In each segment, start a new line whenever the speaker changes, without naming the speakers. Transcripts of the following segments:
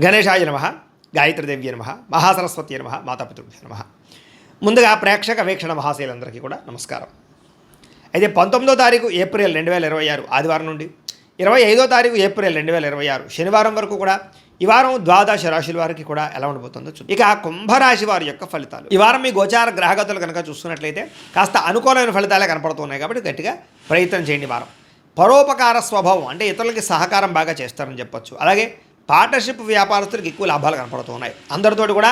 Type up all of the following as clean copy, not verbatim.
గణేశాయ నమ, గాయత్రీదేవ్య నమ, మహాసరస్వతి నమ, మాతాపితృభ్య నమ. ముందుగా ప్రేక్షక వీక్షణ మహాశయులందరికీ కూడా నమస్కారం. అయితే 19వ తారీఖు ఏప్రిల్ 2026 ఆదివారం నుండి 25వ తారీఖు ఏప్రిల్ 2026 శనివారం వరకు కూడా ఈ వారం ద్వాదశ రాశుల వారికి కూడా ఎలా ఉండబోతుందో చూద్దాం. ఇక కుంభరాశి వారి యొక్క ఫలితాలు. ఈ వారం మీ గోచార గ్రహగతులు కనుక చూస్తున్నట్లయితే కాస్త అనుకూలమైన ఫలితాలే కనపడుతున్నాయి కాబట్టి గట్టిగా ప్రయత్నం చేయండి. వారం పరోపకార స్వభావం అంటే ఇతరులకి సహకారం బాగా చేస్తారని చెప్పొచ్చు. అలాగే పార్ట్నర్షిప్ వ్యాపారస్తులకు ఎక్కువ లాభాలు కనపడుతున్నాయి. అందరితోటి కూడా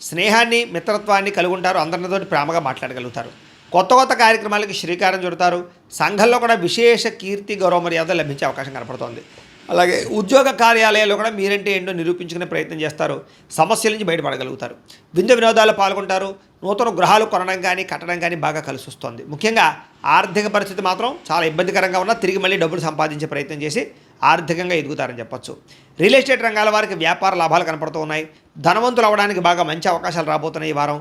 స్నేహాన్ని మిత్రత్వాన్ని కలిగి ఉంటారు. అందరితోటి ప్రేమగా మాట్లాడగలుగుతారు. కొత్త కొత్త కార్యక్రమాలకి శ్రీకారం చుడతారు. సంఘంలో కూడా విశేష కీర్తి గౌరవ మర్యాదలు లభించే అవకాశం కనపడుతోంది. అలాగే ఉద్యోగ కార్యాలయాల్లో కూడా మీరంటే ఏంటో నిరూపించుకునే ప్రయత్నం చేస్తారు. సమస్యల నుంచి బయటపడగలుగుతారు. విందు వినోదాలు పాల్గొంటారు. నూతన గృహాలు కొనడం కానీ కట్టడం కానీ బాగా కలిసి వస్తుంది. ముఖ్యంగా ఆర్థిక పరిస్థితి మాత్రం చాలా ఇబ్బందికరంగా ఉన్నా తిరిగి మళ్ళీ డబ్బులు సంపాదించే ప్రయత్నం చేసి ఆర్థికంగా ఎదుగుతారని చెప్పొచ్చు. రియల్ ఎస్టేట్ రంగాల వారికి వ్యాపార లాభాలు కనపడుతూ ఉన్నాయి. ధనవంతులు అవ్వడానికి బాగా మంచి అవకాశాలు రాబోతున్నాయి. ఈ వారం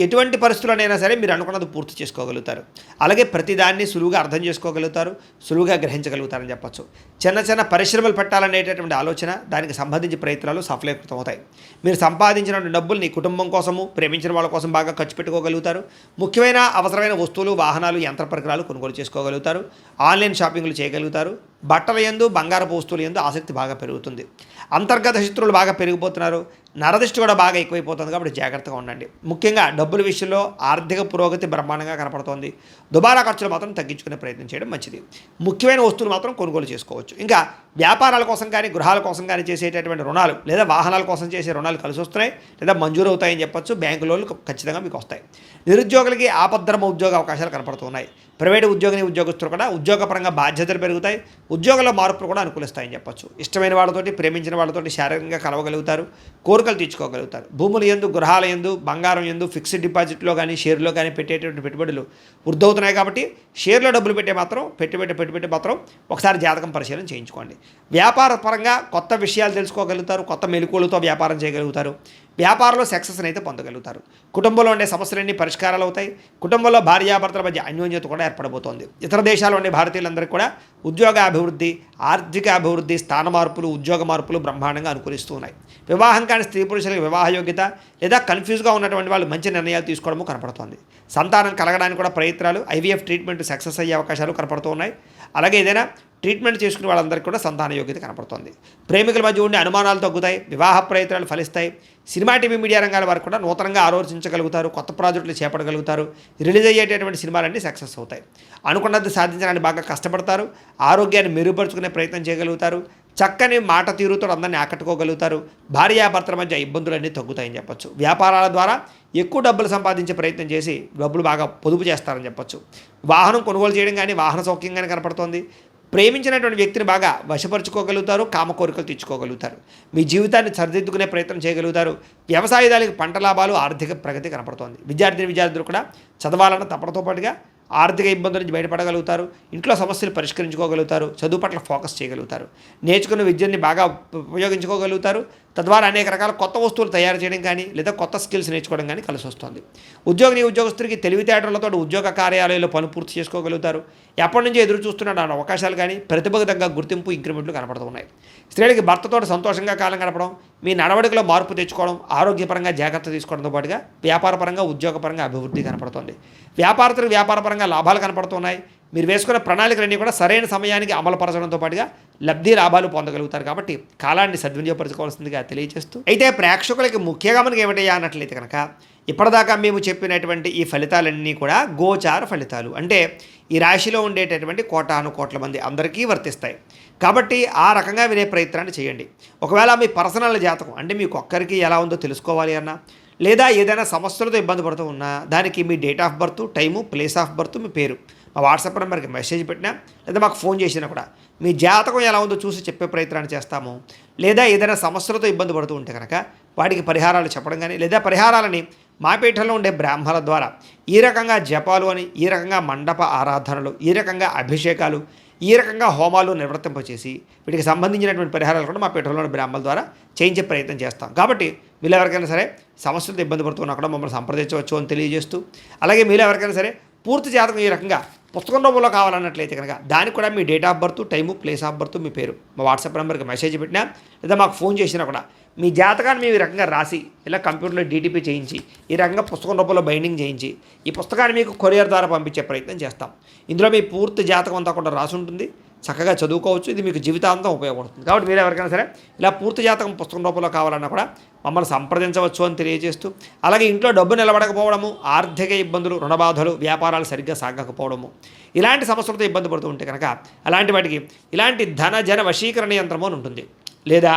ఎటువంటి పరిస్థితుల్లోనైనా సరే మీరు అనుకున్నది పూర్తి చేసుకోగలుగుతారు. అలాగే ప్రతిదాన్ని సులువుగా అర్థం చేసుకోగలుగుతారు, సులువుగా గ్రహించగలుగుతారని చెప్పొచ్చు. చిన్న చిన్న పరిశ్రమలు పెట్టాలనేటటువంటి ఆలోచన, దానికి సంబంధించి ప్రయత్నాలు సఫలీకృతం అవుతాయి. మీరు సంపాదించిన డబ్బుల్ని కుటుంబం కోసము, ప్రేమించిన వాళ్ళ కోసం బాగా ఖర్చు పెట్టుకోగలుగుతారు. ముఖ్యమైన అవసరమైన వస్తువులు, వాహనాలు, యంత్ర పరికరాలు కొనుగోలు చేసుకోగలుగుతారు. ఆన్లైన్ షాపింగ్లు చేయగలుగుతారు. బట్టల యందు, బంగారపు వస్తువుల యందు ఆసక్తి బాగా పెరుగుతుంది. అంతర్గత శత్రువులు బాగా పెరిగిపోతున్నారు. నరదిష్టి కూడా బాగా ఎక్కువైపోతుంది కాబట్టి జాగ్రత్తగా ఉండండి. ముఖ్యంగా డబ్బుల విషయంలో ఆర్థిక పురోగతి బ్రహ్మాండంగా కనపడుతోంది. దుబారా ఖర్చులు మాత్రం తగ్గించుకునే ప్రయత్నం చేయడం మంచిది. ముఖ్యమైన వస్తువులు మాత్రం కొనుగోలు చేసుకోవచ్చు. ఇంకా వ్యాపారాల కోసం కానీ గృహాల కోసం కానీ చేసేటటువంటి రుణాలు లేదా వాహనాల కోసం చేసే రుణాలు కలిసి వస్తున్నాయి లేదా మంజూరు అవుతాయని చెప్పొచ్చు. బ్యాంకు లోన్లు ఖచ్చితంగా మీకు వస్తాయి. నిరుద్యోగులకి ఆపద్ధర్మ ఉద్యోగ అవకాశాలు కనపడుతున్నాయి. ప్రైవేటు ఉద్యోగస్తులు కూడా ఉద్యోగపరంగా బాధ్యతలు పెరుగుతాయి. ఉద్యోగంలో మార్పులు కూడా అనుకూలిస్తాయని చెప్పొచ్చు. ఇష్టమైన వాళ్ళతోటి, ప్రేమించిన వాళ్ళతోటి శారీరకంగా కలవగలుగుతారు. కోరికలు తీర్చుకోగలుగుతారు. భూముల యందు, గృహాల యందు, బంగారం యందు, ఫిక్స్డ్ డిపాజిట్లో కానీ షేర్లో కానీ పెట్టేటువంటి పెట్టుబడులు వృద్ధవుతున్నాయి కాబట్టి షేర్లో డబ్బులు పెట్టుబడి మాత్రం ఒకసారి జాతకం పరిశీలన చేయించుకోండి. వ్యాపార పరంగా కొత్త విషయాలు తెలుసుకోగలుగుతారు. కొత్త మెలకువలతో వ్యాపారం చేయగలుగుతారు. వ్యాపారంలో సక్సెస్ని అయితే పొందగలుగుతారు. కుటుంబంలో ఉండే సమస్యలన్నీ పరిష్కారాలు అవుతాయి. కుటుంబంలో భార్యాభర్తల మధ్య అన్యోన్యత కూడా ఏర్పడబోతోంది. ఇతర దేశాల్లో ఉండే భారతీయులందరికీ కూడా ఉద్యోగ అభివృద్ధి, ఆర్థిక అభివృద్ధి, స్థాన మార్పులు, ఉద్యోగ మార్పులు బ్రహ్మాండంగా అనుకూలిస్తూ ఉన్నాయి. వివాహం కాని స్త్రీ పురుషులకు వివాహ యోగ్యత లేదా కన్ఫ్యూజ్గా ఉన్నటువంటి వాళ్ళు మంచి నిర్ణయాలు తీసుకోవడము కనపడుతోంది. సంతానం కలగడానికి కూడా ప్రయత్నాలు, ఐవీఎఫ్ ట్రీట్మెంట్ సక్సెస్ అయ్యే అవకాశాలు కనపడుతూ ఉన్నాయి. అలాగే ఏదైనా ట్రీట్మెంట్ చేసుకునే వాళ్ళందరికీ కూడా సంతాన యోగ్యత కనపడుతుంది. ప్రేమికుల మధ్య ఉండే అనుమానాలు తగ్గుతాయి. వివాహ ప్రయత్నాలు ఫలిస్తాయి. సినిమా, టీవీ, మీడియా రంగాల వారు కూడా నూతనంగా ఆలోచించగలుగుతారు. కొత్త ప్రాజెక్టులు చేపట్టగలుగుతారు. రిలీజ్ అయ్యేటటువంటి సినిమాలన్నీ సక్సెస్ అవుతాయి. అనుకున్నది సాధించడానికి బాగా కష్టపడతారు. ఆరోగ్యాన్ని మెరుగుపరుచుకునే ప్రయత్నం చేయగలుగుతారు. చక్కని మాట తీరుతో అందరినీ ఆకట్టుకోగలుగుతారు. భార్యాభర్తల మధ్య ఇబ్బందులన్నీ తగ్గుతాయని చెప్పొచ్చు. వ్యాపారాల ద్వారా ఎక్కువ డబ్బులు సంపాదించే ప్రయత్నం చేసి డబ్బులు బాగా పొదుపు చేస్తారని చెప్పొచ్చు. వాహనం కొనుగోలు చేయడం కానీ, వాహన సౌఖ్యం కానీ కనపడుతోంది. ప్రేమించినటువంటి వ్యక్తిని బాగా వశపరుచుకోగలుగుతారు. కామ కోరికలు తెచ్చుకోగలుగుతారు. మీ జీవితాన్ని సరిదిద్దుకునే ప్రయత్నం చేయగలుగుతారు. వ్యవసాయదారులకు పంట లాభాలు, ఆర్థిక ప్రగతి కనపడుతోంది. విద్యార్థులు కూడా చదవాలన్న తపనతో పాటుగా ఆర్థిక ఇబ్బందుల నుంచి బయటపడగలుగుతారు. ఇంట్లో సమస్యలు పరిష్కరించుకోగలుగుతారు. చదువు పట్ల ఫోకస్ చేయగలుగుతారు. నేర్చుకున్న విద్యని బాగా ఉపయోగించుకోగలుగుతారు. తద్వారా అనేక రకాల కొత్త వస్తువులు తయారు చేయడం కానీ లేదా కొత్త స్కిల్స్ నేర్చుకోవడం కానీ కలిసి వస్తుంది. ఉద్యోగస్తుడికి తెలివితేటలతో ఉద్యోగ కార్యాలయంలో పని పూర్తి చేసుకోగలుగుతారు. ఎప్పటి నుంచో ఎదురు చూస్తున్న అవకాశాలు కానీ ప్రతిభకు తగ్గ గుర్తింపు, ఇంక్రిమెంట్లు కనపడుతున్నాయి. స్త్రీలకి భర్తతో సంతోషంగా కాలం గడపడం, మీ నడవడికలో మార్పు తెచ్చుకోవడం, ఆరోగ్యపరంగా జాగ్రత్త తీసుకోవడంతో పాటుగా వ్యాపారపరంగా, ఉద్యోగపరంగా అభివృద్ధి కనపడుతుంది. వ్యాపారస్తులకు వ్యాపారపరంగా లాభాలు కనపడుతున్నాయి. మీరు వేసుకున్న ప్రణాళికలన్నీ కూడా సరైన సమయానికి అమలుపరచడంతో పాటుగా లబ్ధి లాభాలు పొందగలుగుతారు. కాబట్టి కాలాన్ని సద్వినియోగపరచుకోవాల్సిందిగా తెలియజేస్తూ, అయితే ప్రేక్షకులకి ముఖ్యంగా మనకి ఏమిటయ్యా అన్నట్లయితే కనుక ఇప్పటిదాకా మేము చెప్పినటువంటి ఈ ఫలితాలన్నీ కూడా గోచార ఫలితాలు. అంటే ఈ రాశిలో ఉండేటటువంటి కోటాను కోట్ల మంది అందరికీ వర్తిస్తాయి. కాబట్టి ఆ రకంగా వినే ప్రయత్నాన్ని చేయండి. ఒకవేళ మీ పర్సనల్ జాతకం అంటే మీకు ఒక్కరికి ఎలా ఉందో తెలుసుకోవాలి అన్నా, లేదా ఏదైనా సమస్యలతో ఇబ్బంది పడుతూ ఉన్నా దానికి మీ date of birth, time, place of birth, మీ పేరు మా వాట్సాప్ నెంబర్కి మెసేజ్ పెట్టినా లేదా మాకు ఫోన్ చేసినా కూడా మీ జాతకం ఎలా ఉందో చూసి చెప్పే ప్రయత్నాన్ని చేస్తాము. లేదా ఏదైనా సమస్యలతో ఇబ్బంది పడుతూ ఉంటే కనుక వాటికి పరిహారాలు చెప్పడం కానీ లేదా పరిహారాలని మా పీఠంలో ఉండే బ్రాహ్మణుల ద్వారా ఈ రకంగా జపాలు అని, ఈ రకంగా మండప ఆరాధనలు, ఈ రకంగా అభిషేకాలు, ఈ రకంగా హోమాలు నిర్వర్తింపచేసి వీటికి సంబంధించినటువంటి పరిహారాలు కూడా మా పీఠంలోని బ్రాహ్మణుల ద్వారా చేయించే ప్రయత్నం చేస్తాం. కాబట్టి మీరు ఎవరికైనా సరే సమస్యలతో ఇబ్బంది పడుతున్నా కూడా మమ్మల్ని సంప్రదించవచ్చు అని తెలియజేస్తూ, అలాగే మీరు ఎవరికైనా సరే పూర్తి జాతకం ఈ రకంగా పుస్తకం రూపంలో కావాలన్నట్లయితే కనుక దానికి కూడా మీ date of birth, time, place of birth, మీ పేరు మా వాట్సాప్ నెంబర్కి మెసేజ్ పెట్టినా లేదా మాకు ఫోన్ చేసినా కూడా మీ జాతకాన్ని మేము ఈ రకంగా రాసి ఇలా కంప్యూటర్లో డీటీపీ చేయించి ఈ రకంగా పుస్తకం రూపంలో బైండింగ్ చేయించి ఈ పుస్తకాన్ని మీకు కొరియర్ ద్వారా పంపించే ప్రయత్నం చేస్తాం. ఇందులో మీ పూర్తి జాతకం అంతా కూడా రాసి ఉంటుంది. చక్కగా చదువుకోవచ్చు. ఇది మీకు జీవితాంతం ఉపయోగపడుతుంది. కాబట్టి మీరు ఎవరికైనా సరే ఇలా పూర్తి జాతకం పుస్తకం రూపంలో కావాలన్నా కూడా మమ్మల్ని సంప్రదించవచ్చు అని తెలియజేస్తూ, అలాగే ఇంట్లో డబ్బు నిలబడకపోవడము, ఆర్థిక ఇబ్బందులు, రుణబాధలు, వ్యాపారాలు సరిగ్గా సాగకపోవడము, ఇలాంటి సమస్యలతో ఇబ్బంది పడుతూ ఉంటే కనుక అలాంటి వాటికి ఇలాంటి ధన జన వశీకరణ యంత్రము అని ఉంటుంది. లేదా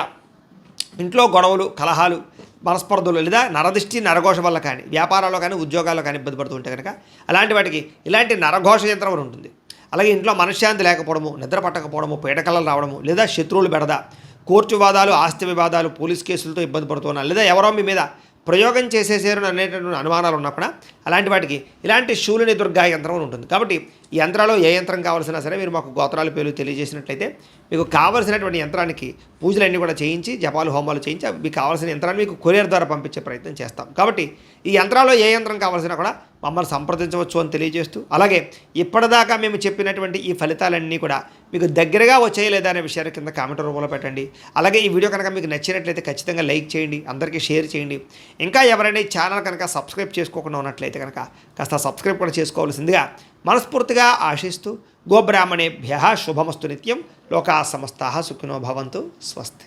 ఇంట్లో గొడవలు, కలహాలు, మనస్పర్ధలు లేదా నరదిష్టి, నరఘోష వల్ల కానీ వ్యాపారాల్లో కానీ ఉద్యోగాల్లో కానీ ఇబ్బంది పడుతూ ఉంటే కనుక అలాంటి వాటికి ఇలాంటి నరఘోష యంత్రం అని ఉంటుంది. అలాగే ఇంట్లో మనశ్శాంతి లేకపోవడము, నిద్ర పట్టకపోవడము, పీడకలలు రావడము, లేదా శత్రువులు బెడద, కోర్టు వివాదాలు, ఆస్తి వివాదాలు, పోలీస్ కేసులతో ఇబ్బంది పడుతున్నారు, లేదా ఎవరో మీ మీద ప్రయోగం చేసేసారు అనేటువంటి అనుమానాలు ఉన్నప్పుడు అలాంటి వాటికి ఇలాంటి శూలిని దుర్గా యంత్రం అని ఉంటుంది. కాబట్టి ఈ యంత్రాల్లో ఏ యంత్రం కావాల్సినా సరే మీరు మాకు గోత్రాల పేర్లు తెలియజేసినట్లయితే మీకు కావాల్సినటువంటి యంత్రానికి పూజలన్నీ కూడా చేయించి, జపాలు, హోమాలు చేయించి మీకు కావాల్సిన యంత్రాన్ని మీకు కొరియర్ ద్వారా పంపించే ప్రయత్నం చేస్తాం. కాబట్టి ఈ యంత్రాల్లో ఏ యంత్రం కావాల్సినా కూడా మమ్మల్ని సంప్రదించవచ్చు అని తెలియజేస్తూ, అలాగే ఇప్పటిదాకా మేము చెప్పినటువంటి ఈ ఫలితాలన్నీ కూడా మీకు దగ్గరగా వచ్చాయి లేదా అనే విషయాన్ని కింద కామెంట్ రూపంలో పెట్టండి. అలాగే ఈ వీడియో కనుక మీకు నచ్చినట్లయితే ఖచ్చితంగా లైక్ చేయండి, అందరికీ షేర్ చేయండి. ఇంకా ఎవరైనా ఈ ఛానల్ కనుక సబ్స్క్రైబ్ చేసుకోకుండా ఉన్నట్లయితే కనుక కాస్త సబ్స్క్రైబ్ కూడా చేసుకోవాల్సిందిగా మనస్ఫూర్తిగా ఆశిస్తూ, గోబ్రాహ్మణేభ్యః శుభమస్తు నిత్యం, లోకా సమస్తాః సుఖినో భవంతు, స్వస్తి.